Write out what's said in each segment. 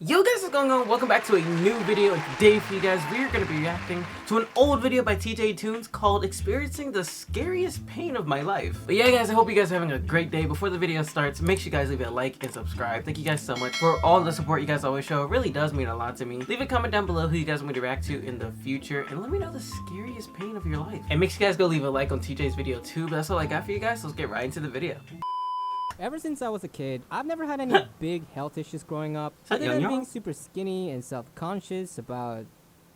Yo guys, what's going on? Welcome back to a new video, and today for you guys we are going to be reacting to an old video by TJ Toons called Experiencing the Scariest Pain of My Life. But yeah guys, I hope you guys are having a great day. Before the video starts, make sure you guys leave a like and subscribe. Thank you guys so much for all the support you guys always show. It really does mean a lot to me. Leave a comment down below who you guys want me to react to in the future, and let me know the scariest pain of your life. And make sure you guys go leave a like on TJ's video too. But that's all I got for you guys, so let's get right into the video. Ever since I was a kid, I've never had any big health issues growing up. Other than being super skinny and self-conscious about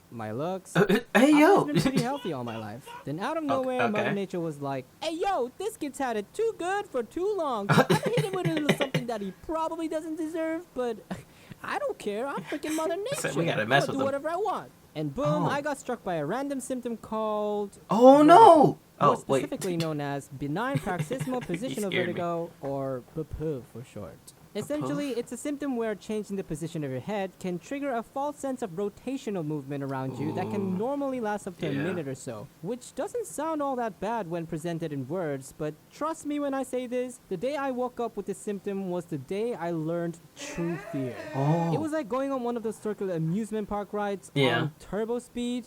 my looks, Hey yo! I've been pretty healthy all my life. Then out of nowhere, Mother Nature was like, "Hey yo, this kid's had it too good for too long. So I'm hit him with a little something that he probably doesn't deserve, but I don't care. I'm freaking Mother Nature. So we gotta mess I'll with do him. whatever I want." And boom, I got struck by a random symptom called... Oh no! More specifically known as benign paroxysmal positional vertigo, or BPV for short. Essentially, it's a symptom where changing the position of your head can trigger a false sense of rotational movement around you that can normally last up to a minute or so, which doesn't sound all that bad when presented in words, but trust me when I say this, the day I woke up with this symptom was the day I learned true fear. It was like going on one of those circular amusement park rides on turbo speed,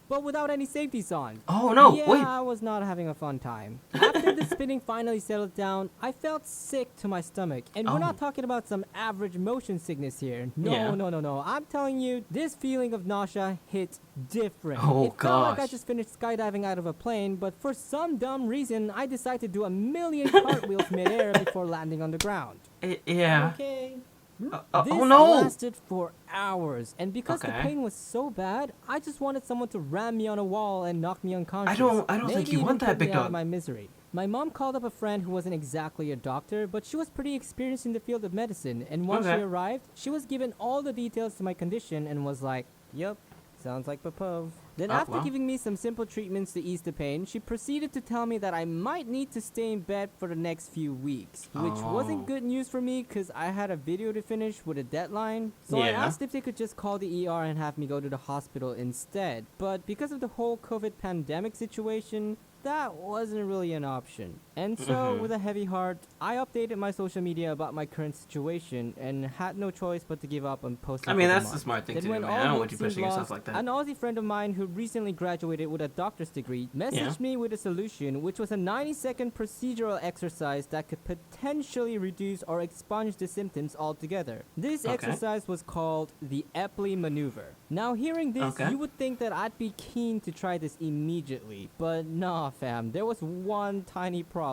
but without any safety on. Oh no, yeah, wait. I was not having a fun time. After the spinning finally settled down, I felt sick to my stomach. And we're not talking about some average motion sickness here. No. I'm telling you, this feeling of nausea hit different. It felt like I just finished skydiving out of a plane, but for some dumb reason, I decided to do a million cartwheels midair before landing on the ground. Okay. This lasted for hours, and because the pain was so bad, I just wanted someone to ram me on a wall and knock me unconscious. I don't think you want that, big dog. My misery. My mom called up a friend who wasn't exactly a doctor, but she was pretty experienced in the field of medicine, and once she arrived, she was given all the details to my condition and was like, "Yep, sounds like BPV." Then after giving me some simple treatments to ease the pain, she proceeded to tell me that I might need to stay in bed for the next few weeks, which wasn't good news for me because I had a video to finish with a deadline. So I asked if they could just call the ER and have me go to the hospital instead. But because of the whole COVID pandemic situation, that wasn't really an option. And so, with a heavy heart, I updated my social media about my current situation and had no choice but to give up on posting. I mean, that's the smart thing to do, man. I don't want you pushing yourself like that. An Aussie friend of mine who recently graduated with a doctor's degree messaged me with a solution, which was a 90-second procedural exercise that could potentially reduce or expunge the symptoms altogether. This exercise was called the Epley maneuver. Now, hearing this, you would think that I'd be keen to try this immediately, but nah, fam, there was one tiny problem.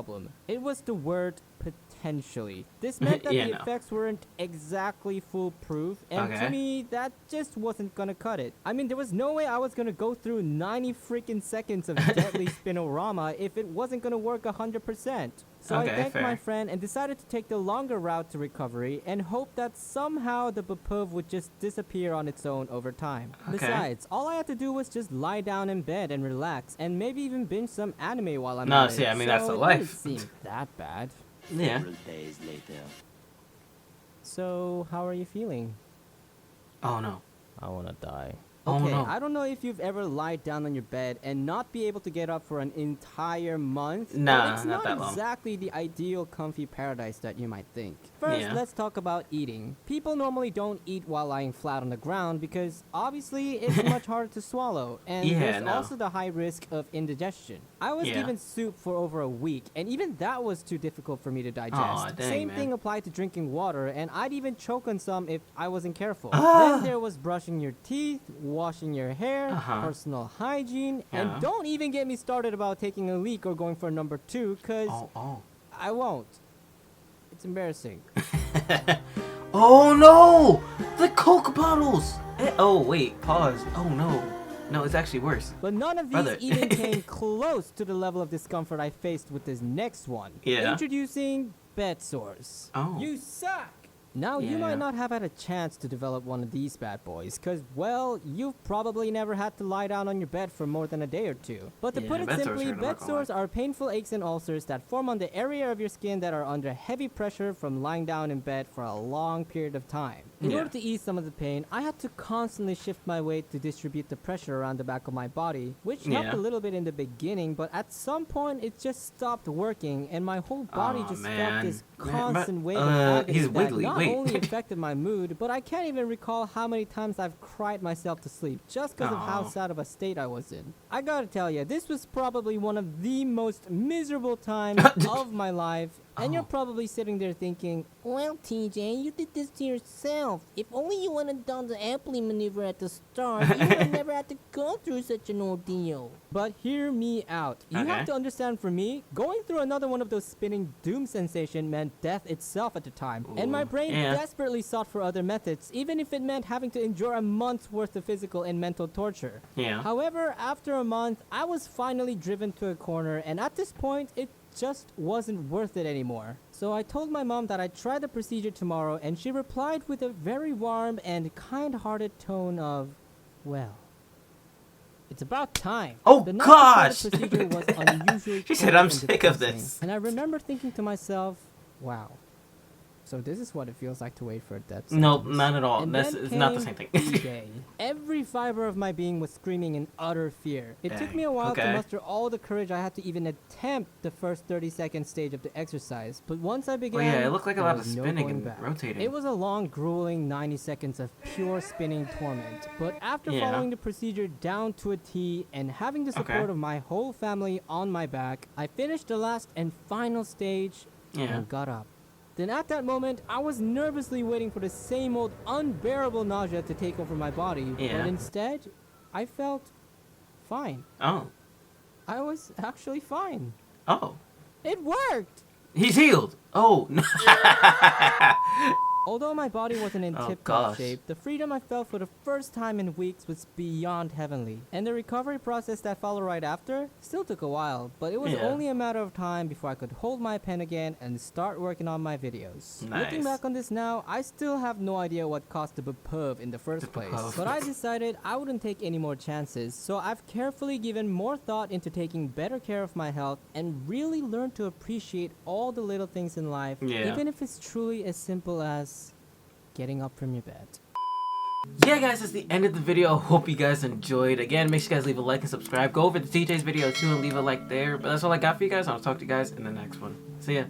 It was the word potentially. This meant that the effects weren't exactly foolproof, and to me, that just wasn't gonna cut it. I mean, there was no way I was gonna go through 90 freaking seconds of deadly spinorama if it wasn't gonna work 100%. So I thanked my friend and decided to take the longer route to recovery and hope that somehow the BPV would just disappear on its own over time. Besides, all I had to do was just lie down in bed and relax, and maybe even binge some anime while I'm at it. I mean, that's the life. It didn't seem that bad. Several days later. So, how are you feeling? Oh no. I wanna die. Oh, Okay, no. I don't know if you've ever lied down on your bed and not be able to get up for an entire month. Nah, but it's not that long. exactly the ideal comfy paradise that you might think. First, let's talk about eating. People normally don't eat while lying flat on the ground because obviously it's much harder to swallow, and there's also the high risk of indigestion. I was given soup for over a week, and even that was too difficult for me to digest. Same thing applied to drinking water, and I'd even choke on some if I wasn't careful. Then there was brushing your teeth, washing your hair, personal hygiene, and don't even get me started about taking a leak or going for number 2, because I won't. It's embarrassing. Oh no! The Coke bottles! Oh wait, pause. Oh no. No, it's actually worse. But none of these even came close to the level of discomfort I faced with this next one. Introducing bed sores. You suck! Now, you might not have had a chance to develop one of these bad boys, because, well, you've probably never had to lie down on your bed for more than a day or two. But to put it simply, bed sores are painful aches and ulcers that form on the area of your skin that are under heavy pressure from lying down in bed for a long period of time. In order to ease some of the pain, I had to constantly shift my weight to distribute the pressure around the back of my body, which helped a little bit in the beginning, but at some point it just stopped working and my whole body felt this constant wave of agony that not only affected my mood, but I can't even recall how many times I've cried myself to sleep just because of how sad of a state I was in. I gotta tell you, this was probably one of the most miserable times of my life. And you're probably sitting there thinking, well, TJ, you did this to yourself. If only you hadn't done the airplane maneuver at the start, you would have never had to go through such an ordeal. But hear me out. You have to understand, for me, going through another one of those spinning doom sensation meant death itself at the time. And my brain desperately sought for other methods, even if it meant having to endure a month's worth of physical and mental torture. However, after a month, I was finally driven to a corner, and at this point, it just wasn't worth it anymore. So I told my mom that I'd try the procedure tomorrow, and she replied with a very warm and kind-hearted tone of, well, it's about time. Oh, the night gosh! The procedure was unusually She said, I'm sick of this. And I remember thinking to myself, wow, so this is what it feels like to wait for a death sentence. No, not at all. And This is not the same thing. Every fiber of my being was screaming in utter fear. It took me a while to muster all the courage I had to even attempt the first 30-second stage of the exercise. But once I began, it looked like a lot of spinning and rotating. It was a long, grueling 90 seconds of pure spinning torment. But after following the procedure down to a T and having the support of my whole family on my back, I finished the last and final stage and got up. Then at that moment, I was nervously waiting for the same old unbearable nausea to take over my body, but instead, I felt fine. Oh. I was actually fine. Oh. It worked! He's healed! Oh. Although my body wasn't in tip-top shape, the freedom I felt for the first time in weeks was beyond heavenly. And the recovery process that followed right after still took a while, but it was only a matter of time before I could hold my pen again and start working on my videos. Looking back on this now, I still have no idea what caused the perv in the first place, but I decided I wouldn't take any more chances, so I've carefully given more thought into taking better care of my health and really learned to appreciate all the little things in life, even if it's truly as simple as getting up from your bed. Yeah, guys, that's the end of the video. I hope you guys enjoyed. Again, make sure you guys leave a like and subscribe. Go over to TJ's video too and leave a like there. But that's all I got for you guys. I'll talk to you guys in the next one. See ya.